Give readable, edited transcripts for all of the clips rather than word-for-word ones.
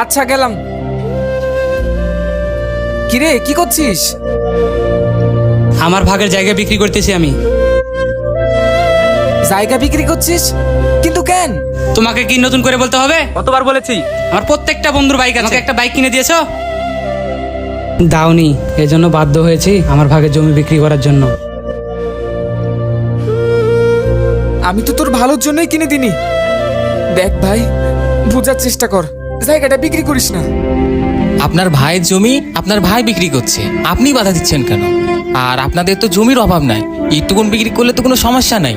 আচ্ছা গেলাম। কিরে কি করছিস? আমার ভাগের জায়গা বিক্রি করতেছি আমি। জায়গা বিক্রি করছিস? কিন্তু কেন? তোমাকে কি নতুন করে বলতে হবে? কতবার বলেছি আমার প্রত্যেকটা বন্ধুর বাইক আছে, আমাকে একটা বাইক কিনে দিয়েছো, দাওনি। এজন্য বাধ্য হয়েছি আমার ভাগের জমি বিক্রি করার জন্য। আমি তো তোর ভালোর জন্যই কিনে দিনি। দেখ ভাই, বোঝার চেষ্টা কর, জায়গাটা বিক্রি করিস না। আপনার ভাইয়ের জমি আপনার ভাই বিক্রি করছে, আপনি বাধা দিচ্ছেন কেন? আর আপনাদের তো জমির অভাব নাই, এইটুকুন বিক্রি করলে তো কোনো সমস্যা নাই।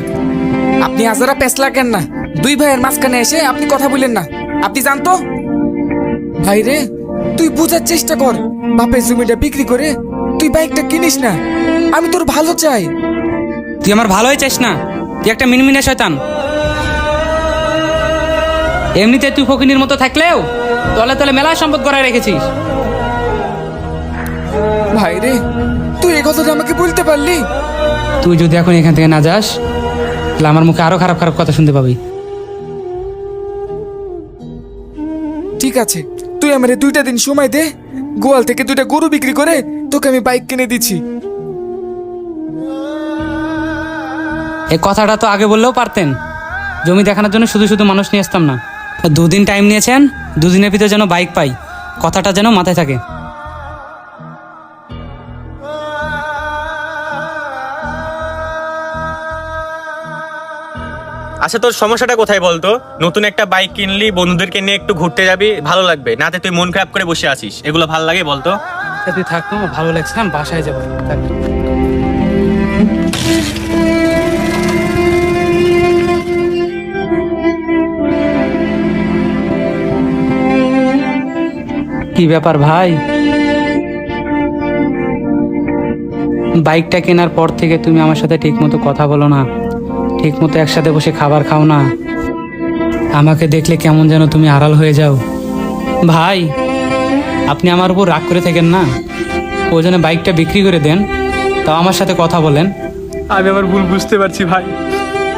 আপনি আজারা পেছ লাগেন না। দুই ভাইয়ের মাঝখানে এসে আপনি কথা বলেন না। আপনি জানতো ভাই রে, তুই বোঝার চেষ্টা কর। বাপের জমিটা বিক্রি করে তুই বাইকটা কিনিস না। আমি তোর ভালো চাই। তুই আমার ভালোই চাস না, তুই একটা মিনমিনে শয়তান। এমনিতে তুই ফকিনীর মতো থাকলেও তলে তলে মেলা সম্পদ করায় রেখেছিস। ভাই রে, তুই এই কথাটা আমাকে বলতে পারলি? তুই যদি এখন এখান থেকে না যাস তাহলে আমার মুখে আরো খারাপ খারাপ কথা শুনতে পাবি। ঠিক আছে, তুই আমারে 2টা দিন সময় দে। গোয়াল থেকে 2টা গরু বিক্রি করে তোকে আমি বাইক কিনে দিচ্ছি। এই কথাটা তো আগে বললেও পারতেন। জমি দেখানোর জন্য শুধু শুধু মানুষ নিয়ে আসতাম না। 2 দিন টাইম নিয়েছেন, 2 দিনের ভিতরে যেন বাইক পাই, কথাটা যেন মাথায় থাকে। আচ্ছা, তোর সমস্যাটা কোথায় বলতো? নতুন একটা বাইক কিনলি, বন্ধুদেরকে নিয়ে একটু ঘুরতে যাবি, ভালো লাগবে নাতে তুই মন খারাপ করে বসে আছিস। এগুলো ভালো লাগে বলতো? তুই থাকতো ভালো লাগছে, আমি বাসায় যাবো। কি ব্যাপার ভাই, বাইকটা কেনার পর থেকে তুমি আমার সাথে ঠিক মতো কথা বলো না, ঠিক মতো একসাথে বসে খাবার খাও না। আমাকে দেখলে কেমন যেন তুমি আড়াল হয়ে যাও। ভাই, আপনি আমার উপর রাগ করে থাকেন না, ওই জন্য বাইকটা বিক্রি করে দেন, তাও আমার সাথে কথা বলেন। আমি আমার ভুল বুঝতে পারছি ভাই,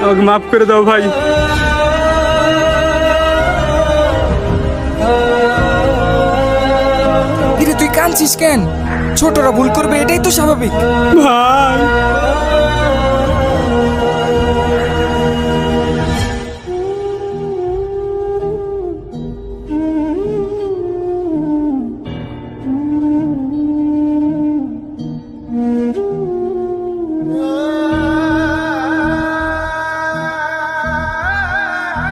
আমাকে মাফ করে দাও ভাই। কিরে তুই কাঁদছিস কেন? ছোটরা ভুল করবে, এটাই তো স্বাভাবিক। ভাই